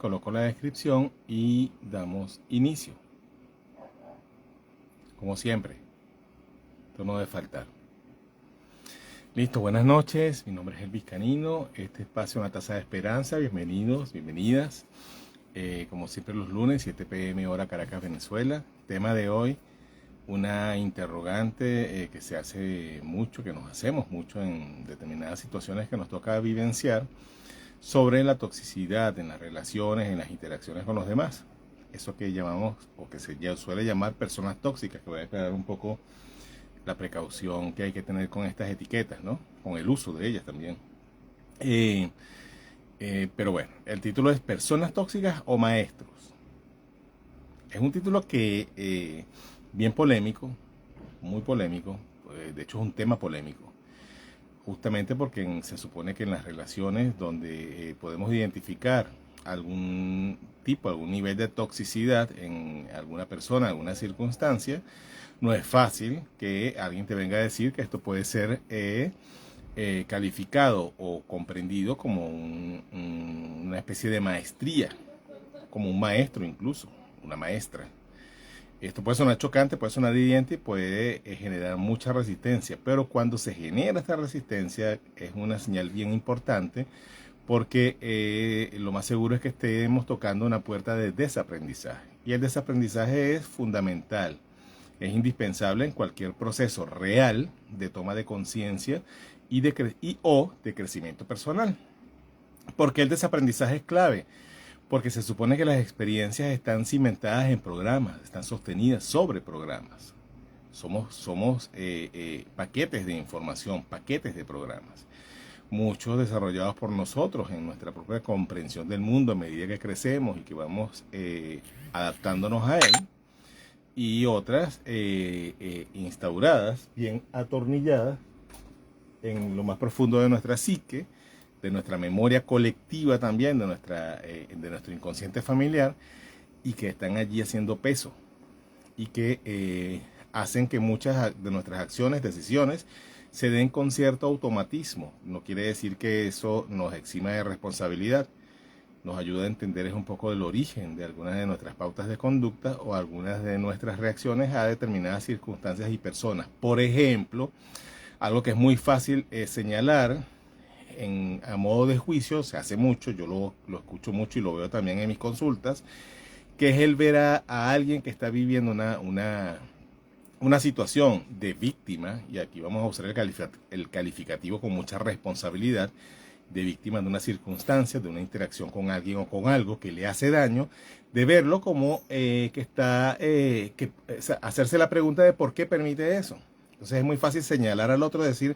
coloco la descripción y damos inicio. Como siempre, esto no debe faltar. Listo, buenas noches, mi nombre es Elvis Canino, este espacio es Una Taza de Esperanza, bienvenidos, bienvenidas. Como siempre los lunes, 7 p.m. hora Caracas, Venezuela. Tema de hoy, una interrogante que se hace mucho, que nos hacemos mucho en determinadas situaciones que nos toca vivenciar, sobre la toxicidad en las relaciones, en las interacciones con los demás. Eso que llamamos, o que se suele llamar personas tóxicas, que voy a aclarar un poco la precaución que hay que tener con estas etiquetas, ¿no? Con el uso de ellas también. Pero bueno, el título es ¿Personas tóxicas o maestros? Es un título que bien polémico, muy polémico, de hecho es un tema polémico, justamente porque se supone que en las relaciones donde podemos identificar algún tipo, algún nivel de toxicidad en alguna persona, alguna circunstancia, no es fácil que alguien te venga a decir que esto puede ser calificado o comprendido como una especie de maestría, como un maestro incluso, una maestra. Esto puede sonar chocante, puede sonar hiriente y puede generar mucha resistencia, pero cuando se genera esta resistencia es una señal bien importante, porque lo más seguro es que estemos tocando una puerta de desaprendizaje, y el desaprendizaje es fundamental, es indispensable en cualquier proceso real de toma de conciencia o de crecimiento personal. ¿Por qué el desaprendizaje es clave? Porque se supone que las experiencias están cimentadas en programas, están sostenidas sobre programas. Somos paquetes de información, paquetes de programas. Muchos desarrollados por nosotros en nuestra propia comprensión del mundo a medida que crecemos y que vamos adaptándonos a él. Y otras instauradas, bien atornilladas en lo más profundo de nuestra psique, de nuestra memoria colectiva también, de nuestro inconsciente familiar, y que están allí haciendo peso y que hacen que muchas de nuestras acciones, decisiones, se den con cierto automatismo. No quiere decir que eso nos exima de responsabilidad. Nos ayuda a entender es un poco el origen de algunas de nuestras pautas de conducta o algunas de nuestras reacciones a determinadas circunstancias y personas. Por ejemplo, algo que es muy fácil señalar a modo de juicio, se hace mucho, yo lo escucho mucho y lo veo también en mis consultas, que es el ver a alguien que está viviendo una situación de víctima, y aquí vamos a usar el calificativo con mucha responsabilidad, de víctima de una circunstancia, de una interacción con alguien o con algo que le hace daño, de verlo como hacerse la pregunta de por qué permite eso. Entonces es muy fácil señalar al otro, decir,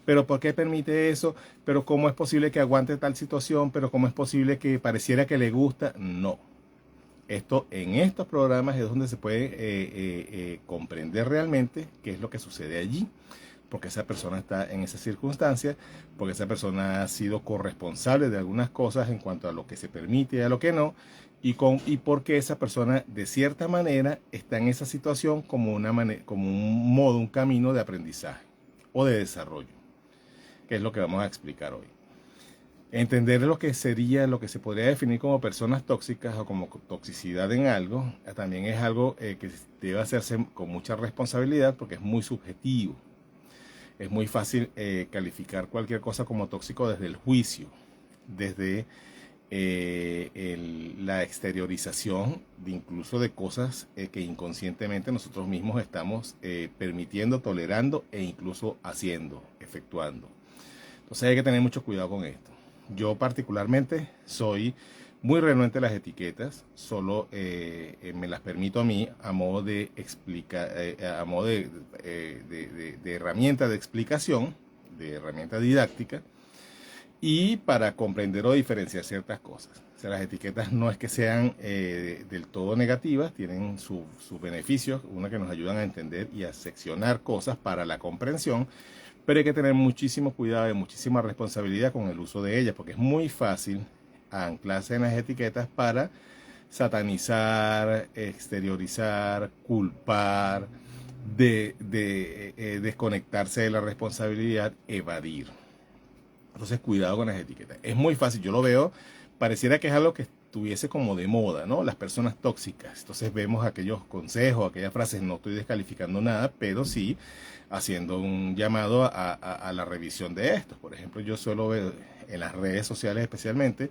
pero ¿por qué permite eso? Pero ¿cómo es posible que aguante tal situación? Pero ¿cómo es posible que pareciera que le gusta? No. En estos programas es donde se puede comprender realmente qué es lo que sucede allí, porque esa persona está en esa circunstancia, porque esa persona ha sido corresponsable de algunas cosas en cuanto a lo que se permite y a lo que no, y porque esa persona de cierta manera está en esa situación como un modo, un camino de aprendizaje o de desarrollo, que es lo que vamos a explicar hoy. Entender lo que se podría definir como personas tóxicas o como toxicidad en algo, también es algo que debe hacerse con mucha responsabilidad, porque es muy subjetivo. Es muy fácil calificar cualquier cosa como tóxico desde el juicio, desde la exteriorización incluso de cosas que inconscientemente nosotros mismos estamos permitiendo, tolerando e incluso haciendo, efectuando. Entonces hay que tener mucho cuidado con esto. Yo particularmente soy muy renuente a las etiquetas, solo me las permito a mí a modo de a modo de herramienta de explicación, de herramienta didáctica, y para comprender o diferenciar ciertas cosas. O sea, las etiquetas no es que sean del todo negativas, tienen sus beneficios, una que nos ayudan a entender y a seccionar cosas para la comprensión, pero hay que tener muchísimo cuidado y muchísima responsabilidad con el uso de ellas, porque es muy fácil anclarse en las etiquetas para satanizar, exteriorizar, culpar, desconectarse de la responsabilidad, evadir. Entonces cuidado con las etiquetas. Es muy fácil, yo lo veo, pareciera que es algo que estuviese como de moda, ¿no? Las personas tóxicas. Entonces vemos aquellos consejos, aquellas frases, no estoy descalificando nada, pero sí haciendo un llamado a la revisión de estos. Por ejemplo, yo suelo ver en las redes sociales especialmente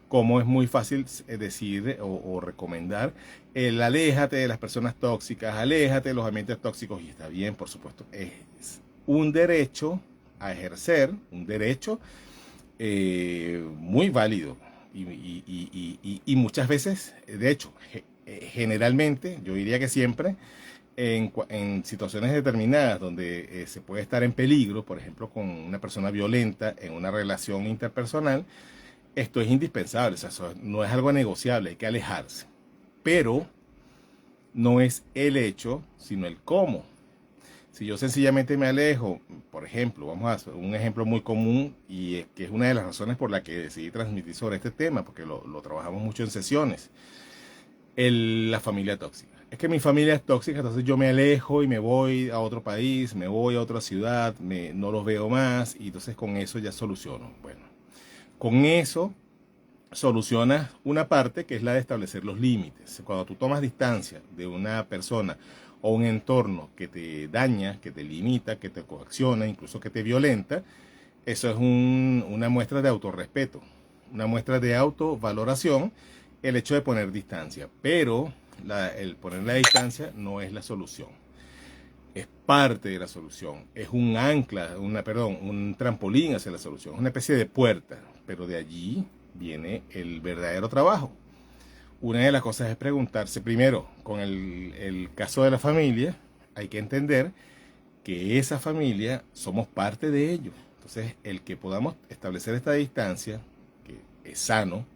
cómo es muy fácil decir o recomendar el aléjate de las personas tóxicas, aléjate de los ambientes tóxicos, y está bien, por supuesto, es un derecho a ejercer, un derecho muy válido y muchas veces, de hecho, generalmente, yo diría que siempre, en situaciones determinadas donde se puede estar en peligro, por ejemplo, con una persona violenta en una relación interpersonal, esto es indispensable, o sea, eso no es algo negociable, hay que alejarse. Pero no es el hecho, sino el cómo. Si yo sencillamente me alejo, por ejemplo, vamos a hacer un ejemplo muy común y que es una de las razones por la que decidí transmitir sobre este tema, porque lo trabajamos mucho en sesiones, la familia tóxica. Es que mi familia es tóxica, entonces yo me alejo y me voy a otro país, me voy a otra ciudad, no los veo más y entonces con eso ya soluciono. Bueno, con eso solucionas una parte que es la de establecer los límites. Cuando tú tomas distancia de una persona o un entorno que te daña, que te limita, que te coacciona, incluso que te violenta, eso es una muestra de autorrespeto, una muestra de autovaloración, el hecho de poner distancia. Pero el poner la distancia no es la solución. Es parte de la solución, es un ancla, un trampolín hacia la solución, es una especie de puerta, pero de allí viene el verdadero trabajo. Una de las cosas es preguntarse primero, con el caso de la familia, hay que entender que esa familia somos parte de ello. Entonces, el que podamos establecer esta distancia, que es sano,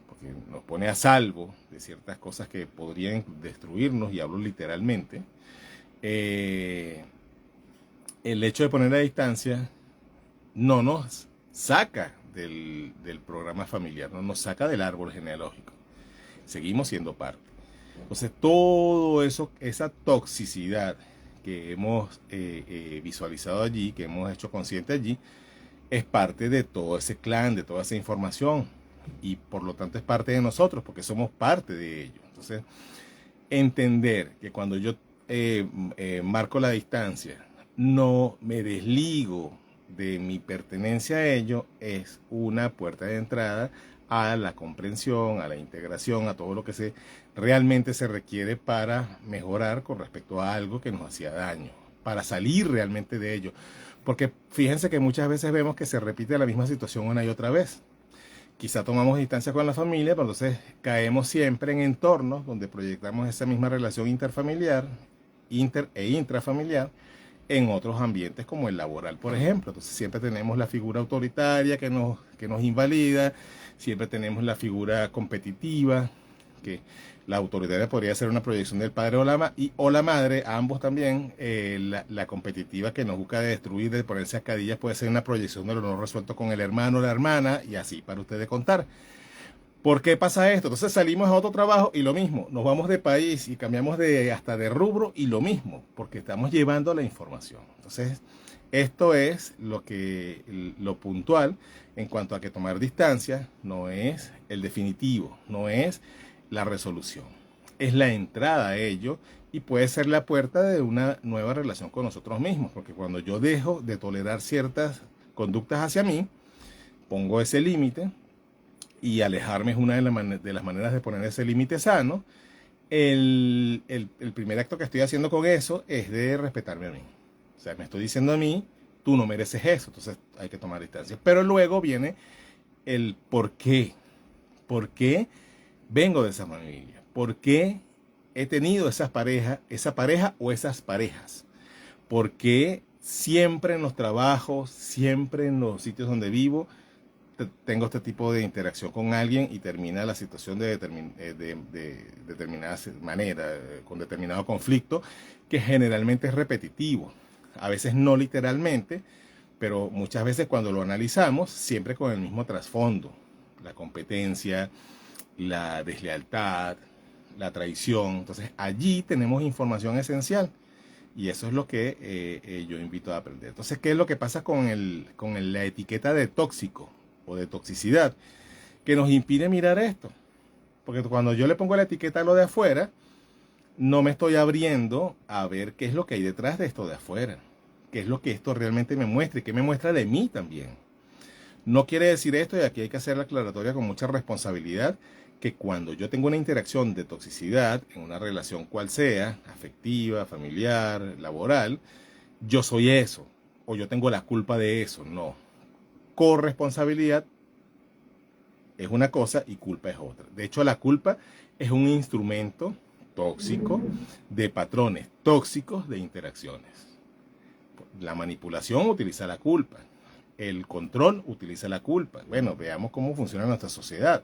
porque nos pone a salvo de ciertas cosas que podrían destruirnos, y hablo literalmente, el hecho de poner a distancia no nos saca del programa familiar, no nos saca del árbol genealógico. Seguimos siendo parte. Entonces, todo eso, esa toxicidad que hemos visualizado allí, que hemos hecho consciente allí, es parte de todo ese clan, de toda esa información. Y por lo tanto es parte de nosotros, porque somos parte de ello. Entonces, entender que cuando yo marco la distancia, no me desligo de mi pertenencia a ello, es una puerta de entrada a la comprensión, a la integración, a todo lo que realmente se requiere para mejorar con respecto a algo que nos hacía daño, para salir realmente de ello. Porque fíjense que muchas veces vemos que se repite la misma situación una y otra vez. Quizá tomamos distancia con la familia, pero entonces caemos siempre en entornos donde proyectamos esa misma relación interfamiliar, intrafamiliar, en otros ambientes como el laboral, por ejemplo. Entonces siempre tenemos la figura autoritaria que nos invalida, siempre tenemos la figura competitiva, que la autoritaria podría ser una proyección del padre o la madre, ambos también. La competitiva que nos busca destruir, de ponerse a cadillas, puede ser una proyección de lo no resuelto con el hermano o la hermana, y así para ustedes contar. ¿Por qué pasa esto? Entonces salimos a otro trabajo y lo mismo, nos vamos de país y cambiamos hasta de rubro y lo mismo, porque estamos llevando la información. Entonces, esto es lo puntual en cuanto a que tomar distancia no es el definitivo, no es la resolución, es la entrada a ello y puede ser la puerta de una nueva relación con nosotros mismos, porque cuando yo dejo de tolerar ciertas conductas hacia mí, pongo ese límite, y alejarme es una de las maneras de poner ese límite sano. El primer acto que estoy haciendo con eso es de respetarme a mí. O sea, me estoy diciendo a mí, tú no mereces eso, entonces hay que tomar distancia. Pero luego viene el por qué. ¿Por qué vengo de esa familia? ¿Por qué he tenido esa pareja o esas parejas? ¿Por qué siempre en los trabajos, siempre en los sitios donde vivo, tengo este tipo de interacción con alguien y termina la situación de determinada manera, con determinado conflicto, que generalmente es repetitivo? A veces no literalmente, pero muchas veces cuando lo analizamos, siempre con el mismo trasfondo: la competencia, la deslealtad, la traición. Entonces allí tenemos información esencial. Y eso es lo que yo invito a aprender. Entonces, ¿qué es lo que pasa con la etiqueta de tóxico o de toxicidad? Que nos impide mirar esto. Porque cuando yo le pongo la etiqueta a lo de afuera, no me estoy abriendo a ver qué es lo que hay detrás de esto de afuera. Qué es lo que esto realmente me muestra y qué me muestra de mí también. No quiere decir esto, y aquí hay que hacer la aclaratoria con mucha responsabilidad, que cuando yo tengo una interacción de toxicidad en una relación cual sea, afectiva, familiar, laboral, yo soy eso, o yo tengo la culpa de eso. No. Corresponsabilidad es una cosa y culpa es otra. De hecho, la culpa es un instrumento tóxico de patrones tóxicos de interacciones. La manipulación utiliza la culpa. El control utiliza la culpa. Bueno, veamos cómo funciona nuestra sociedad.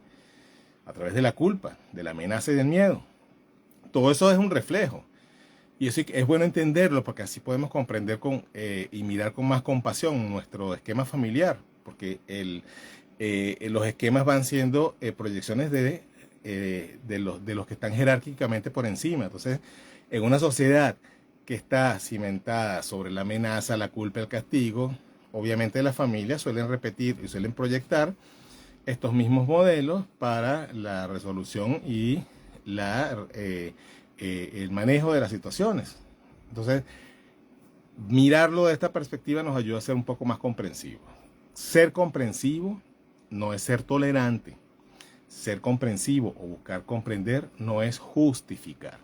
A través de la culpa, de la amenaza y del miedo. Todo eso es un reflejo. Y eso es bueno entenderlo porque así podemos comprender y mirar con más compasión nuestro esquema familiar. Porque los esquemas van siendo proyecciones de los que están jerárquicamente por encima. Entonces, en una sociedad que está cimentada sobre la amenaza, la culpa, el castigo, obviamente las familias suelen repetir y suelen proyectar estos mismos modelos para la resolución y el manejo de las situaciones. Entonces, mirarlo de esta perspectiva nos ayuda a ser un poco más comprensivos. Ser comprensivo no es ser tolerante. Ser comprensivo o buscar comprender no es justificar.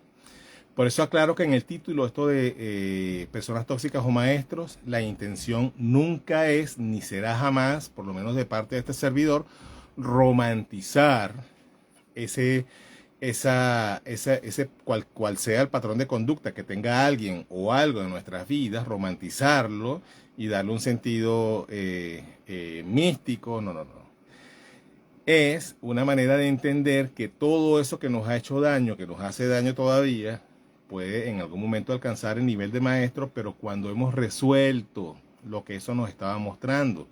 Por eso aclaro que en el título, esto de personas tóxicas o maestros, la intención nunca es, ni será jamás, por lo menos de parte de este servidor, romantizar cual sea el patrón de conducta que tenga alguien o algo en nuestras vidas, romantizarlo y darle un sentido místico. No, no, no. Es una manera de entender que todo eso que nos ha hecho daño, que nos hace daño todavía, puede en algún momento alcanzar el nivel de maestro, pero cuando hemos resuelto lo que eso nos estaba mostrando,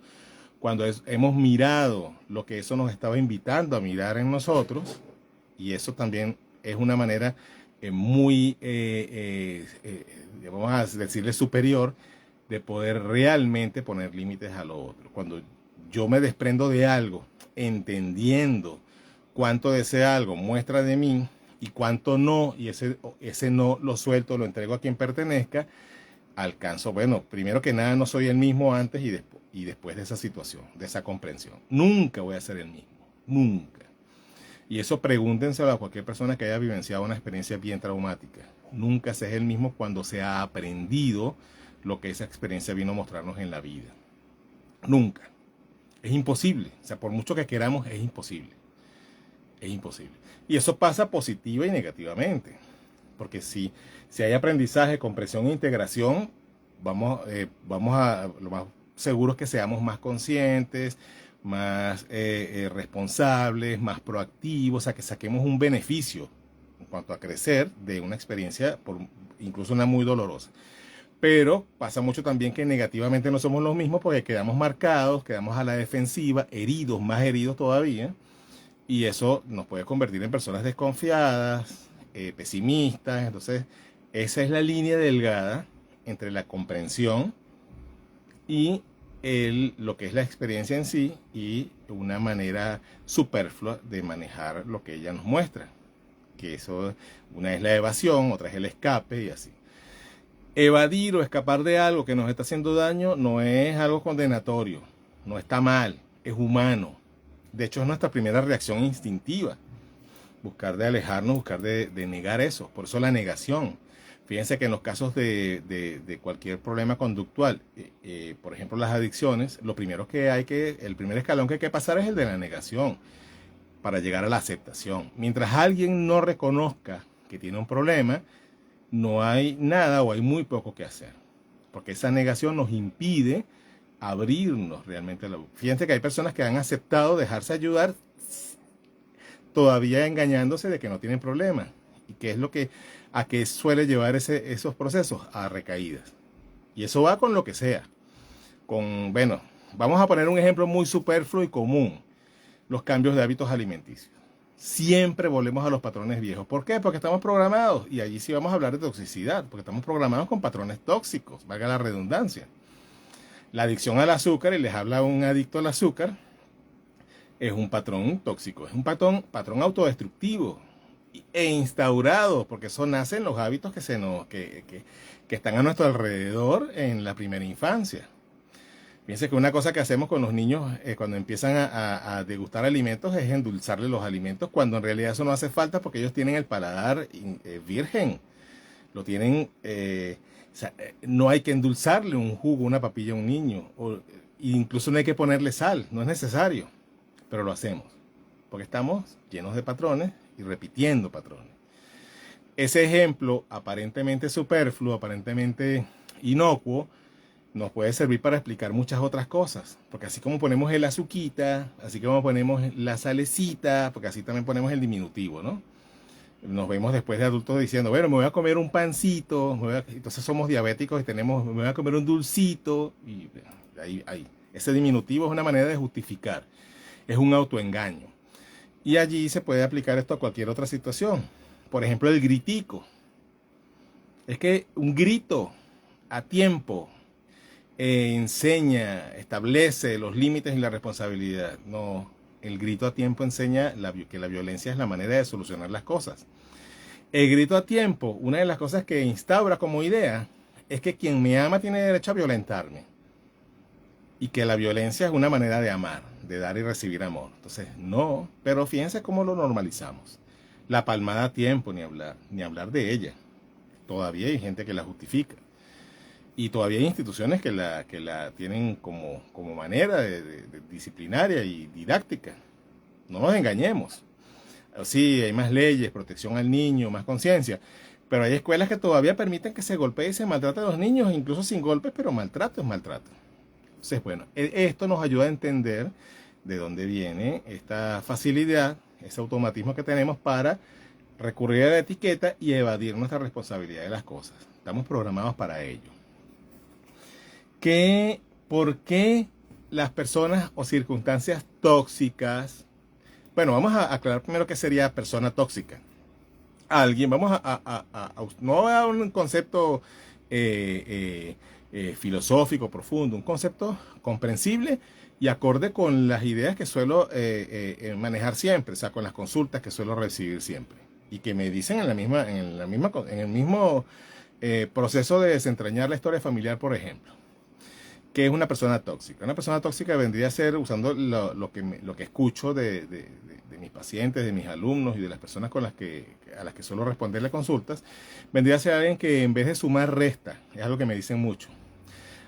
cuando hemos mirado lo que eso nos estaba invitando a mirar en nosotros, y eso también es una manera vamos a decirle superior, de poder realmente poner límites a lo otro. Cuando yo me desprendo de algo, entendiendo cuánto de ese algo muestra de mí y cuánto no, y ese no lo suelto, lo entrego a quien pertenezca, alcanzo, bueno, primero que nada no soy el mismo antes y después de esa situación, de esa comprensión. Nunca voy a ser el mismo, nunca. Y eso pregúntenselo a cualquier persona que haya vivenciado una experiencia bien traumática. Nunca se es el mismo cuando se ha aprendido lo que esa experiencia vino a mostrarnos en la vida. Nunca. Es imposible. O sea, por mucho que queramos, es imposible. Es imposible. Y eso pasa positiva y negativamente. Porque si hay aprendizaje, comprensión e integración, vamos a lo más seguro es que seamos más conscientes, más responsables, más proactivos, o sea, que saquemos un beneficio en cuanto a crecer de una experiencia, incluso una muy dolorosa. Pero pasa mucho también que negativamente no somos los mismos porque quedamos marcados, quedamos a la defensiva, heridos, más heridos todavía, y eso nos puede convertir en personas desconfiadas, pesimistas. Entonces, esa es la línea delgada entre la comprensión y lo que es la experiencia en sí y una manera superflua de manejar lo que ella nos muestra. Que eso, una es la evasión, otra es el escape y así. Evadir o escapar de algo que nos está haciendo daño no es algo condenatorio, no está mal, es humano. De hecho, es nuestra primera reacción instintiva. Buscar de alejarnos, buscar de negar eso. Por eso la negación. Fíjense que en los casos de cualquier problema conductual, por ejemplo las adicciones, el primer escalón que hay que pasar es el de la negación para llegar a la aceptación. Mientras alguien no reconozca que tiene un problema, no hay nada o hay muy poco que hacer. Porque esa negación nos impide abrirnos realmente a la luz. Fíjense que hay personas que han aceptado dejarse ayudar todavía engañándose de que no tienen problema. ¿Y qué es a qué suele llevar esos procesos? A recaídas. Y eso va con lo que sea. Bueno, vamos a poner un ejemplo muy superfluo y común. Los cambios de hábitos alimenticios. Siempre volvemos a los patrones viejos. ¿Por qué? Porque estamos programados. Y allí sí vamos a hablar de toxicidad. Porque estamos programados con patrones tóxicos. Valga la redundancia. La adicción al azúcar, y les habla un adicto al azúcar, es un patrón tóxico, es un patrón autodestructivo e instaurado, porque eso nace en los hábitos que están a nuestro alrededor en la primera infancia. Fíjense que una cosa que hacemos con los niños cuando empiezan a degustar alimentos es endulzarles los alimentos, cuando en realidad eso no hace falta porque ellos tienen el paladar virgen. Lo tienen, o sea, no hay que endulzarle un jugo, una papilla a un niño. Incluso no hay que ponerle sal, no es necesario. Pero lo hacemos, porque estamos llenos de patrones y repitiendo patrones. Ese ejemplo aparentemente superfluo, aparentemente inocuo, nos puede servir para explicar muchas otras cosas, porque así como ponemos el azuquita, así como ponemos la salecita, porque así también ponemos el diminutivo, ¿no? Nos vemos después de adultos diciendo, bueno, me voy a comer un pancito, entonces somos diabéticos y me voy a comer un dulcito, y ahí. Ese diminutivo es una manera de justificar, es un autoengaño. Y allí se puede aplicar esto a cualquier otra situación. Por ejemplo, el gritico. Es que un grito a tiempo enseña, establece los límites y la responsabilidad. No, el grito a tiempo enseña que la violencia es la manera de solucionar las cosas. El grito a tiempo, una de las cosas que instaura como idea, es que quien me ama tiene derecho a violentarme. Y que la violencia es una manera de amar, de dar y recibir amor. Entonces, no, pero fíjense cómo lo normalizamos. La palmada a tiempo, ni hablar de ella. Todavía hay gente que la justifica. Y todavía hay instituciones que la tienen como manera de disciplinaria y didáctica. No nos engañemos. Sí, hay más leyes, protección al niño, más conciencia. Pero hay escuelas que todavía permiten que se golpee y se maltrate a los niños, incluso sin golpes, pero maltrato es maltrato. Entonces, bueno, esto nos ayuda a entender de dónde viene esta facilidad, ese automatismo que tenemos para recurrir a la etiqueta y evadir nuestra responsabilidad de las cosas. Estamos programados para ello. ¿Por qué las personas o circunstancias tóxicas? Bueno, vamos a aclarar primero qué sería persona tóxica. Vamos no a un concepto filosófico profundo, un concepto comprensible y acorde con las ideas que suelo manejar siempre, o sea, con las consultas que suelo recibir siempre y que me dicen en el mismo proceso de desentrañar la historia familiar, por ejemplo. ¿Qué es una persona tóxica? Una persona tóxica vendría a ser, usando lo que escucho de mis pacientes, de mis alumnos y de las personas a las que suelo responderle consultas, vendría a ser alguien que en vez de sumar resta, es algo que me dicen mucho.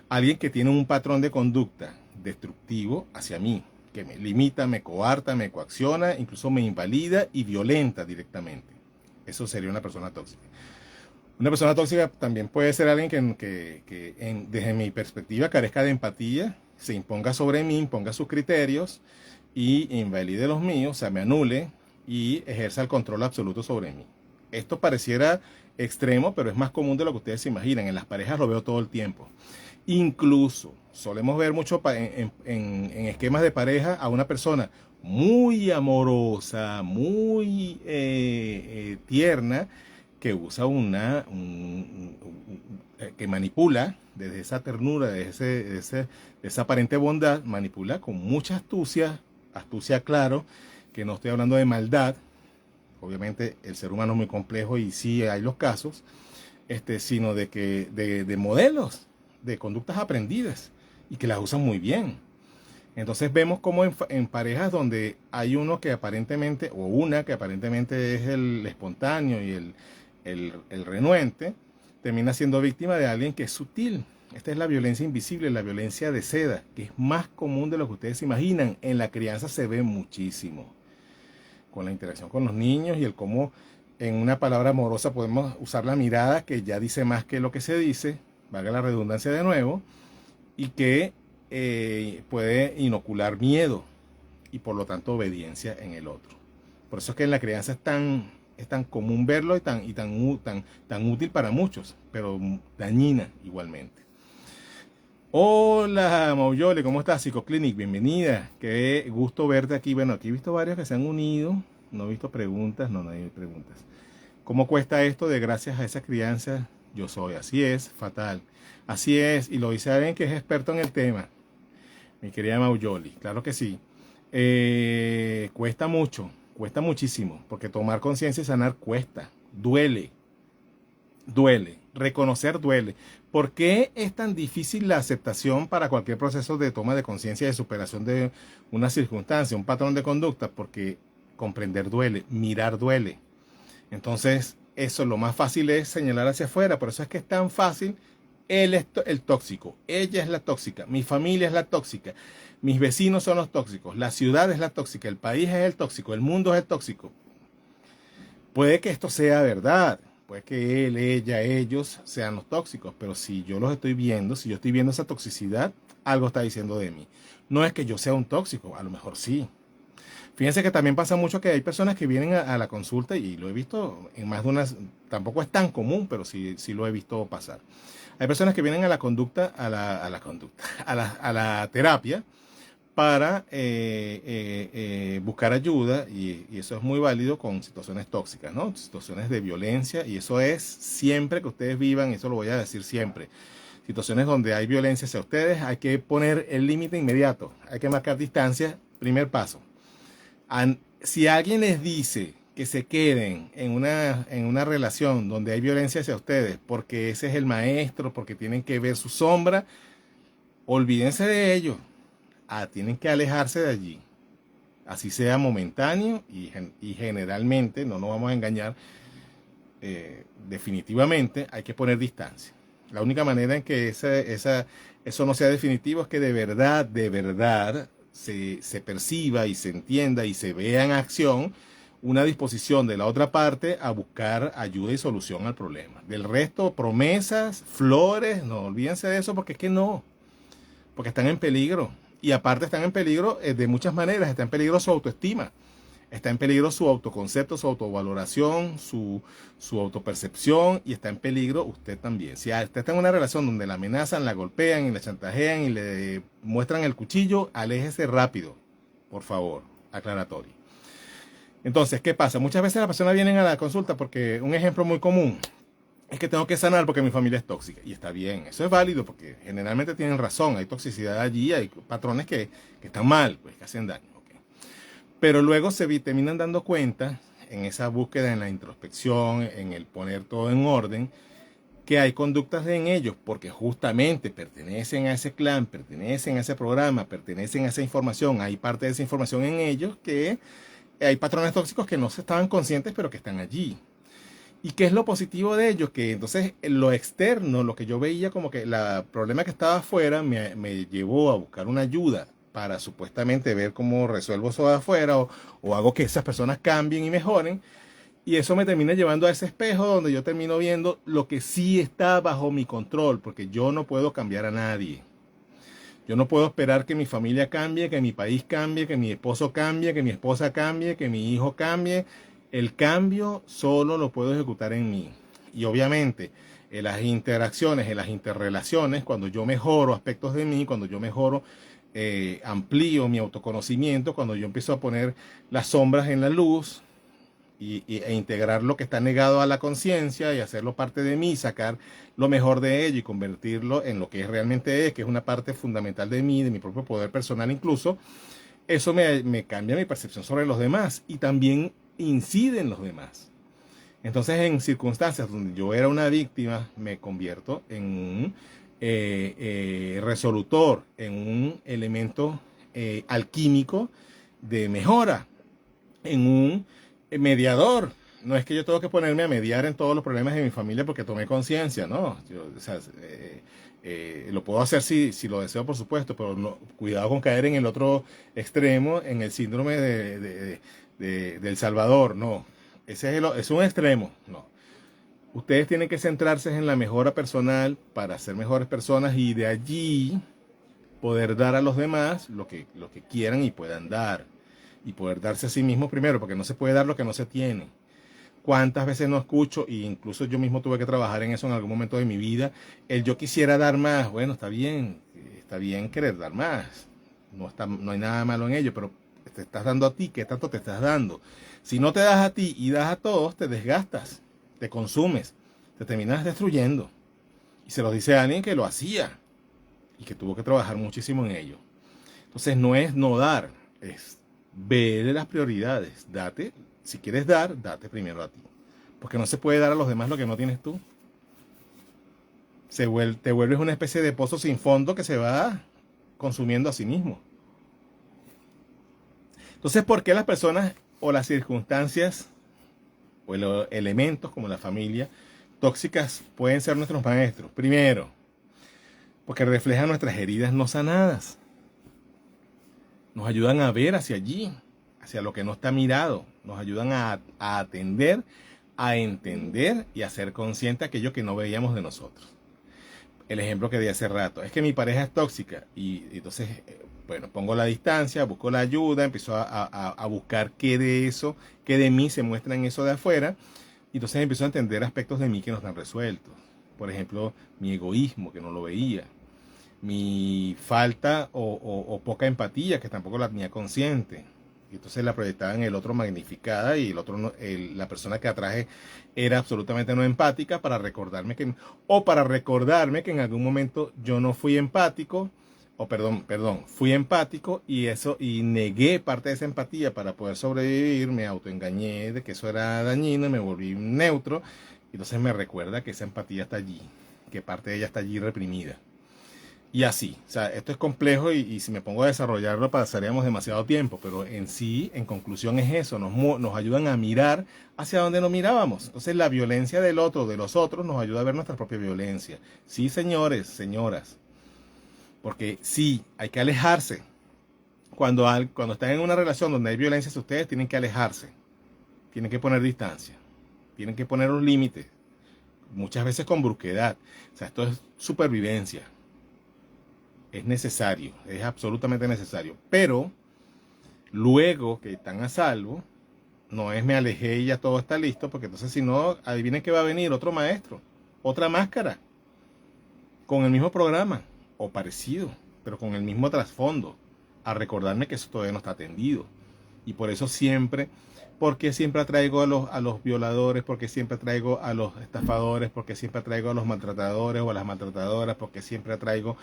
Alguien que tiene un patrón de conducta destructivo hacia mí, que me limita, me coarta, me coacciona, incluso me invalida y violenta directamente. Eso sería una persona tóxica. Una persona tóxica también puede ser alguien que desde mi perspectiva carezca de empatía, se imponga sobre mí, imponga sus criterios y invalide los míos, o sea, me anule y ejerza el control absoluto sobre mí. Esto pareciera extremo, pero es más común de lo que ustedes se imaginan. En las parejas lo veo todo el tiempo. Incluso solemos ver mucho en esquemas de pareja a una persona muy amorosa, muy tierna, que usa que manipula desde esa ternura, de esa aparente bondad, manipula con mucha astucia, claro, que no estoy hablando de maldad, obviamente el ser humano es muy complejo y sí hay los casos, sino de modelos, de conductas aprendidas y que las usan muy bien. Entonces vemos como en parejas donde hay uno que aparentemente, o una que aparentemente es el espontáneo y el renuente, termina siendo víctima de alguien que es sutil. Esta es la violencia invisible, la violencia de seda, que es más común de lo que ustedes se imaginan. En la crianza se ve muchísimo. Con la interacción con los niños y el cómo en una palabra amorosa podemos usar la mirada, que ya dice más que lo que se dice, valga la redundancia de nuevo, y que puede inocular miedo y por lo tanto obediencia en el otro. Por eso es que en la crianza es tan común verlo y tan útil para muchos, pero dañina igualmente. Hola Mauyole, ¿cómo estás? Psicoclinic, bienvenida. Qué gusto verte aquí. Bueno, aquí he visto varios que se han unido. No he visto preguntas, no hay preguntas. ¿Cómo cuesta esto de gracias a esa crianza? Yo soy, así es, fatal. Así es, y lo dice alguien que es experto en el tema. Mi querida Mauyoli, claro que sí. Cuesta mucho, cuesta muchísimo, porque tomar conciencia y sanar cuesta, duele, duele, reconocer duele. ¿Por qué es tan difícil la aceptación para cualquier proceso de toma de conciencia, de superación de una circunstancia, un patrón de conducta? Porque comprender duele, mirar duele. Entonces, eso lo más fácil es señalar hacia afuera. Por eso es que es tan fácil. Él es el tóxico, ella es la tóxica, mi familia es la tóxica, mis vecinos son los tóxicos, la ciudad es la tóxica, el país es el tóxico, el mundo es el tóxico. Puede que esto sea verdad, puede que él, ella, ellos sean los tóxicos, pero si yo los estoy viendo, si yo estoy viendo esa toxicidad, algo está diciendo de mí. No es que yo sea un tóxico, a lo mejor sí. Fíjense que también pasa mucho que hay personas que vienen a la consulta, y lo he visto en más de unas, tampoco es tan común, pero sí lo he visto pasar. Hay personas que vienen a la conducta, a la terapia para buscar ayuda, y eso es muy válido con situaciones tóxicas, ¿no? Situaciones de violencia, y eso es siempre que ustedes vivan, eso lo voy a decir siempre. Situaciones donde hay violencia hacia ustedes, hay que poner el límite inmediato, hay que marcar distancia, primer paso. Si alguien les dice que se queden en una relación donde hay violencia hacia ustedes, porque ese es el maestro, porque tienen que ver su sombra, olvídense de ello. Tienen que alejarse de allí. Así sea momentáneo, y generalmente, no nos vamos a engañar, definitivamente hay que poner distancia. La única manera en que eso no sea definitivo es que de verdad se perciba y se entienda y se vea en acción una disposición de la otra parte a buscar ayuda y solución al problema. Del resto, promesas, flores, no olvídense de eso, porque es que no, porque están en peligro. Y aparte están en peligro de muchas maneras. Está en peligro su autoestima, está en peligro su autoconcepto, su autovaloración, su autopercepción, y está en peligro usted también. Si usted está en una relación donde la amenazan, la golpean y la chantajean y le muestran el cuchillo, aléjese rápido, por favor, aclaratorio. Entonces, ¿qué pasa? Muchas veces las personas vienen a la consulta porque un ejemplo muy común es que tengo que sanar porque mi familia es tóxica. Y está bien, eso es válido porque generalmente tienen razón, hay toxicidad allí, hay patrones que están mal, pues, que hacen daño. Okay. Pero luego se terminan dando cuenta, en esa búsqueda, en la introspección, en el poner todo en orden, que hay conductas en ellos porque justamente pertenecen a ese clan, pertenecen a ese programa, pertenecen a esa información, hay parte de esa información en ellos, que hay patrones tóxicos que no se estaban conscientes pero que están allí. ¿Y qué es lo positivo de ellos? Que entonces lo externo, lo que yo veía como que el problema que estaba afuera, me llevó a buscar una ayuda para supuestamente ver cómo resuelvo eso de afuera, o hago que esas personas cambien y mejoren. Y eso me termina llevando a ese espejo donde yo termino viendo lo que sí está bajo mi control, porque yo no puedo cambiar a nadie. Yo no puedo esperar que mi familia cambie, que mi país cambie, que mi esposo cambie, que mi esposa cambie, que mi hijo cambie. El cambio solo lo puedo ejecutar en mí. Y obviamente, en las interacciones, en las interrelaciones, cuando yo mejoro aspectos de mí, cuando yo mejoro, amplío mi autoconocimiento, cuando yo empiezo a poner las sombras en la luz, e integrar lo que está negado a la conciencia y hacerlo parte de mí, sacar lo mejor de ello y convertirlo en lo que realmente es, que es una parte fundamental de mí, de mi propio poder personal incluso, eso me cambia mi percepción sobre los demás y también incide en los demás. Entonces, en circunstancias donde yo era una víctima, me convierto en un resolutor, en un elemento alquímico de mejora, en un mediador. No es que yo tengo que ponerme a mediar en todos los problemas de mi familia porque tomé conciencia, ¿no? Lo puedo hacer si lo deseo, por supuesto, pero no, cuidado con caer en el otro extremo, en el síndrome del Salvador, no. Ese es un extremo, no. Ustedes tienen que centrarse en la mejora personal para ser mejores personas y de allí poder dar a los demás lo que quieran y puedan dar. Y poder darse a sí mismo primero, porque no se puede dar lo que no se tiene. ¿Cuántas veces no escucho? Y incluso yo mismo tuve que trabajar en eso en algún momento de mi vida. Yo quisiera dar más. Bueno, está bien querer dar más. No hay nada malo en ello, pero te estás dando a ti. ¿Qué tanto te estás dando? Si no te das a ti y das a todos, te desgastas, te consumes, te terminas destruyendo. Y se lo dice a alguien que lo hacía y que tuvo que trabajar muchísimo en ello. Entonces no es no dar, es Ve de las prioridades. Date, si quieres dar, date primero a ti. Porque no se puede dar a los demás lo que no tienes tú. Te vuelves una especie de pozo sin fondo que se va consumiendo a sí mismo. Entonces, ¿por qué las personas o las circunstancias o los elementos como la familia tóxicas pueden ser nuestros maestros? Primero, porque reflejan nuestras heridas no sanadas. Nos ayudan a ver hacia allí, hacia lo que no está mirado. Nos ayudan a atender, a entender y a ser consciente de aquello que no veíamos de nosotros. El ejemplo que di hace rato, es que mi pareja es tóxica y entonces, bueno, pongo la distancia, busco la ayuda, empiezo a buscar qué de eso, qué de mí se muestra en eso de afuera, y entonces empiezo a entender aspectos de mí que no están resueltos. Por ejemplo, mi egoísmo, que no lo veía, mi falta o poca empatía, que tampoco la tenía consciente. Y entonces la proyectaba en el otro magnificada y el otro la persona que atraje era absolutamente no empática para recordarme que en algún momento yo no fui empático, fui empático y negué parte de esa empatía para poder sobrevivir, me autoengañé de que eso era dañino y me volví neutro. Y entonces me recuerda que esa empatía está allí, que parte de ella está allí reprimida. Y así, o sea, esto es complejo y si me pongo a desarrollarlo pasaríamos demasiado tiempo, pero en sí, en conclusión es eso, nos ayudan a mirar hacia donde no mirábamos. Entonces la violencia del otro, de los otros, nos ayuda a ver nuestra propia violencia. Sí, señores, señoras, porque sí, hay que alejarse. Cuando están en una relación donde hay violencia, ustedes tienen que alejarse, tienen que poner distancia, tienen que poner un límite, muchas veces con brusquedad. O sea, esto es supervivencia. Es necesario, es absolutamente necesario. Pero luego que están a salvo, no es me alejé y ya todo está listo, porque entonces si no, adivinen que va a venir otro maestro, otra máscara, con el mismo programa, o parecido, pero con el mismo trasfondo, a recordarme que eso todavía no está atendido. Y por eso siempre, porque siempre atraigo a los violadores, porque siempre atraigo a los estafadores, porque siempre atraigo a los maltratadores o a las maltratadoras, porque siempre atraigo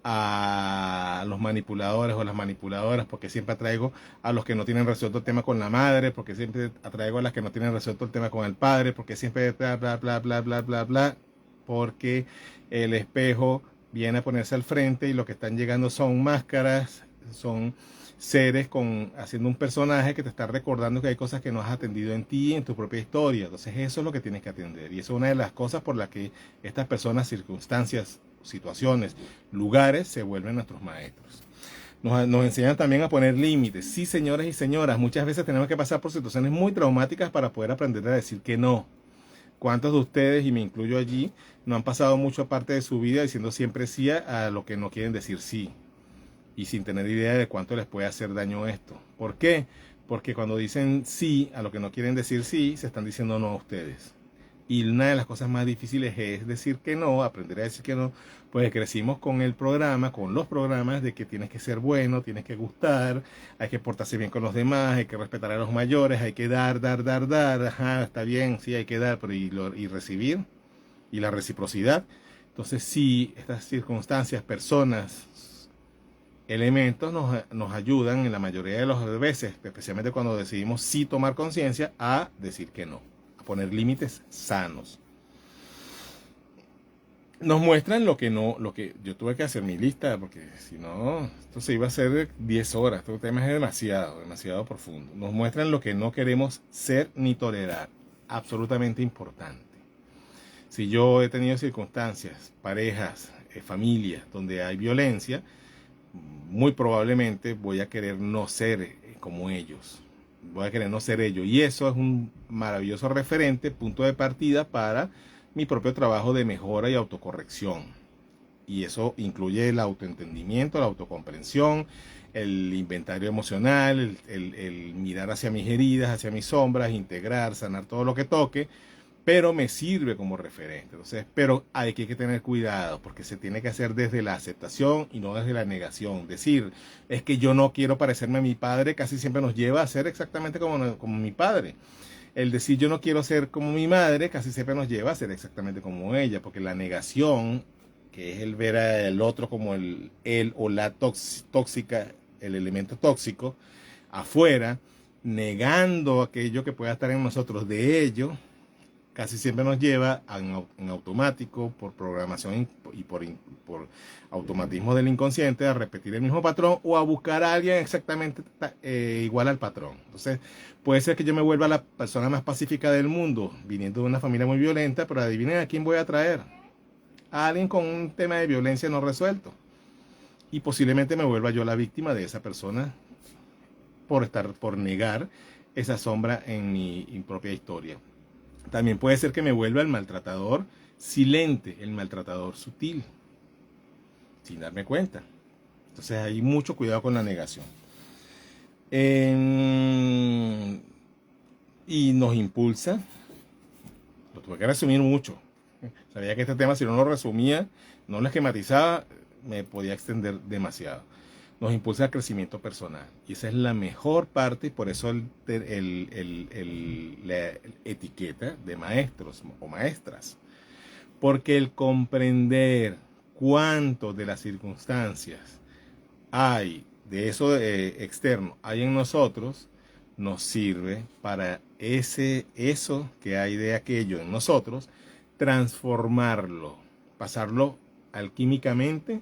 a los manipuladores o las manipuladoras, porque siempre atraigo a los que no tienen resuelto el tema con la madre, porque siempre atraigo a las que no tienen resuelto el tema con el padre, porque siempre bla, bla, bla, bla, bla, bla, bla, porque el espejo viene a ponerse al frente y lo que están llegando son máscaras, son seres haciendo un personaje que te está recordando que hay cosas que no has atendido en ti, en tu propia historia. Entonces eso es lo que tienes que atender. Y eso es una de las cosas por las que estas personas, circunstancias, situaciones, lugares se vuelven nuestros maestros. Nos enseñan también a poner límites. Sí, señores y señoras, muchas veces tenemos que pasar por situaciones muy traumáticas para poder aprender a decir que no. ¿Cuántos de ustedes, y me incluyo allí, no han pasado mucha parte de su vida diciendo siempre sí a lo que no quieren decir sí? Y sin tener idea de cuánto les puede hacer daño esto. ¿Por qué? Porque cuando dicen sí a lo que no quieren decir sí, se están diciendo no a ustedes. Y una de las cosas más difíciles es decir que no, aprender a decir que no, pues crecimos con el programa, con los programas de que tienes que ser bueno, tienes que gustar, hay que portarse bien con los demás, hay que respetar a los mayores, hay que dar, ajá, está bien, sí, hay que dar, pero y recibir, y la reciprocidad. Entonces sí, estas circunstancias, personas, elementos nos ayudan en la mayoría de las veces, especialmente cuando decidimos sí tomar conciencia, a decir que no, a poner límites sanos. Nos muestran lo que yo tuve que hacer mi lista, porque si no, esto se iba a hacer 10 horas, este tema es demasiado profundo. Nos muestran lo que no queremos ser ni tolerar, absolutamente importante. Si yo he tenido circunstancias, parejas, familias, donde hay violencia, muy probablemente voy a querer no ser como ellos. Voy a querer no ser ellos. Y eso es un maravilloso referente, punto de partida para mi propio trabajo de mejora y autocorrección. Y eso incluye el autoentendimiento, la autocomprensión, el inventario emocional, el mirar hacia mis heridas, hacia mis sombras, integrar, sanar todo lo que toque, pero me sirve como referente. Entonces, pero hay que tener cuidado porque se tiene que hacer desde la aceptación y no desde la negación. Decir, es que yo no quiero parecerme a mi padre, casi siempre nos lleva a ser exactamente como mi padre. El decir yo no quiero ser como mi madre, casi siempre nos lleva a ser exactamente como ella, porque la negación, que es el ver al otro como él o la tóxica, el elemento tóxico, afuera, negando aquello que pueda estar en nosotros de ello, casi siempre nos lleva en automático, por programación y por automatismo del inconsciente, a repetir el mismo patrón o a buscar a alguien exactamente igual al patrón. Entonces, puede ser que yo me vuelva la persona más pacífica del mundo, viniendo de una familia muy violenta, pero adivinen a quién voy a traer. A alguien con un tema de violencia no resuelto. Y posiblemente me vuelva yo la víctima de esa persona por negar esa sombra en mi propia historia. También puede ser que me vuelva el maltratador silente, el maltratador sutil, sin darme cuenta. Entonces hay mucho cuidado con la negación. Y nos impulsa, lo tuve que resumir mucho. Sabía que este tema, si no lo resumía, no lo esquematizaba, me podía extender demasiado. Nos impulsa al crecimiento personal. Y esa es la mejor parte, y por eso la etiqueta de maestros o maestras. Porque el comprender cuánto de las circunstancias hay de eso externo, hay en nosotros, nos sirve para eso que hay de aquello en nosotros, transformarlo, pasarlo alquímicamente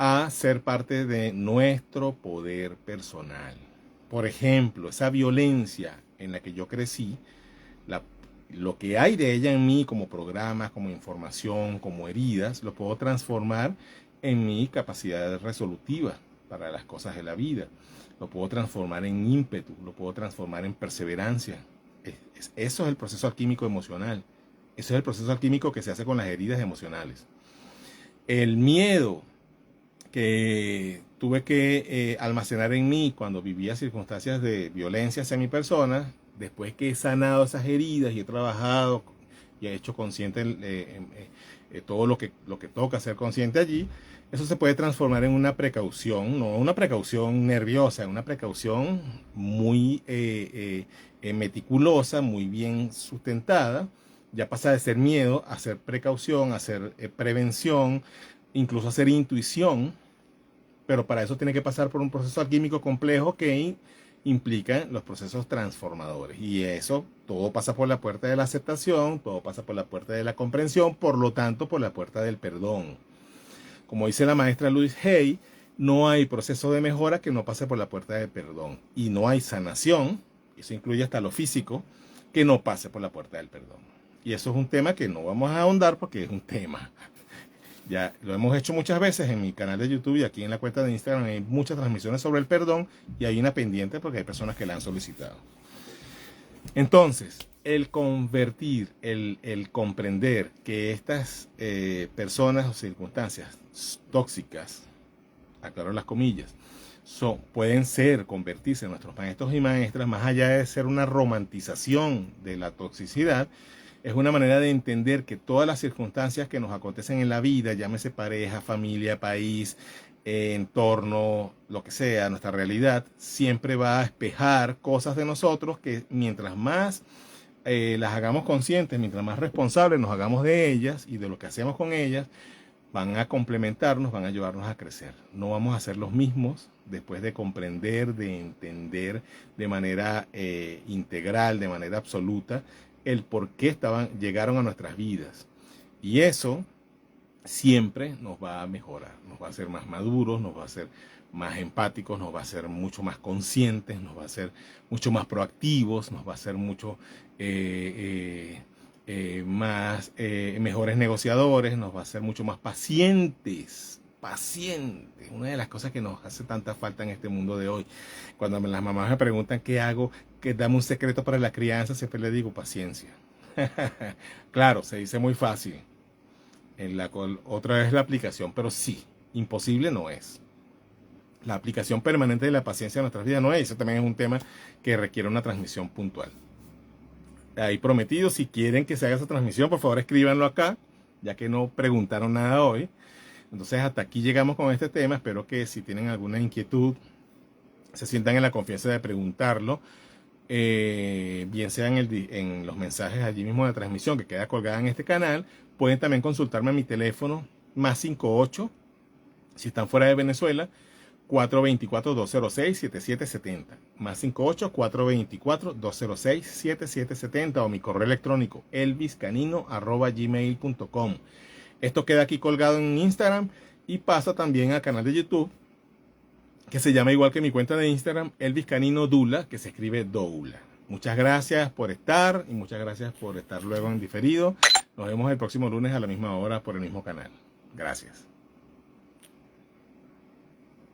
a ser parte de nuestro poder personal. Por ejemplo, esa violencia en la que yo crecí, lo que hay de ella en mí como programas, como información, como heridas, lo puedo transformar en mi capacidad resolutiva para las cosas de la vida. Lo puedo transformar en ímpetu, lo puedo transformar en perseverancia. Eso es el proceso alquímico emocional. Eso es el proceso alquímico que se hace con las heridas emocionales. El miedo que tuve que almacenar en mí cuando vivía circunstancias de violencia hacia mi persona, después que he sanado esas heridas y he trabajado y he hecho consciente todo lo que toca ser consciente allí, eso se puede transformar en una precaución, no una precaución nerviosa, una precaución muy meticulosa, muy bien sustentada. Ya pasa de ser miedo a ser precaución, a ser prevención, incluso a ser intuición, pero para eso tiene que pasar por un proceso alquímico complejo que implica los procesos transformadores. Y eso, todo pasa por la puerta de la aceptación, todo pasa por la puerta de la comprensión, por lo tanto, por la puerta del perdón. Como dice la maestra Louise Hay, no hay proceso de mejora que no pase por la puerta del perdón. Y no hay sanación, eso incluye hasta lo físico, que no pase por la puerta del perdón. Y eso es un tema que no vamos a ahondar porque es un tema. Ya lo hemos hecho muchas veces en mi canal de YouTube y aquí en la cuenta de Instagram hay muchas transmisiones sobre el perdón y hay una pendiente porque hay personas que la han solicitado. Entonces, el convertir, el comprender que estas personas o circunstancias tóxicas, aclaro las comillas, pueden convertirse en nuestros maestros y maestras, más allá de ser una romantización de la toxicidad, es una manera de entender que todas las circunstancias que nos acontecen en la vida, llámese pareja, familia, país, entorno, lo que sea, nuestra realidad, siempre va a espejar cosas de nosotros que mientras más las hagamos conscientes, mientras más responsables nos hagamos de ellas y de lo que hacemos con ellas, van a complementarnos, van a ayudarnos a crecer. No vamos a ser los mismos después de comprender, de entender de manera integral, de manera absoluta, el por qué llegaron a nuestras vidas. Y eso siempre nos va a mejorar, nos va a hacer más maduros, nos va a hacer más empáticos, nos va a hacer mucho más conscientes, nos va a hacer mucho más proactivos, nos va a hacer mucho mejores negociadores, nos va a hacer mucho más pacientes. Una de las cosas que nos hace tanta falta en este mundo de hoy. Cuando las mamás me preguntan qué hago, que dame un secreto para la crianza, siempre le digo paciencia. Claro, se dice muy fácil. Otra vez la aplicación, pero sí, imposible no es. La aplicación permanente de la paciencia en nuestras vidas no es. Eso también es un tema que requiere una transmisión puntual. Ahí prometido, si quieren que se haga esa transmisión, por favor escríbanlo acá, ya que no preguntaron nada hoy. Entonces hasta aquí llegamos con este tema. Espero que si tienen alguna inquietud se sientan en la confianza de preguntarlo, bien sea en los mensajes allí mismo de la transmisión que queda colgada en este canal. Pueden también consultarme a mi teléfono +58 si están fuera de Venezuela, 424-206-7770. Más 58-424-206-7770 o mi correo electrónico elviscanino@gmail.com. Esto queda aquí colgado en Instagram y pasa también al canal de YouTube, que se llama igual que mi cuenta de Instagram, Elvis Canino Dula, que se escribe Doula. Muchas gracias por estar y muchas gracias por estar luego en diferido. Nos vemos el próximo lunes a la misma hora por el mismo canal. Gracias.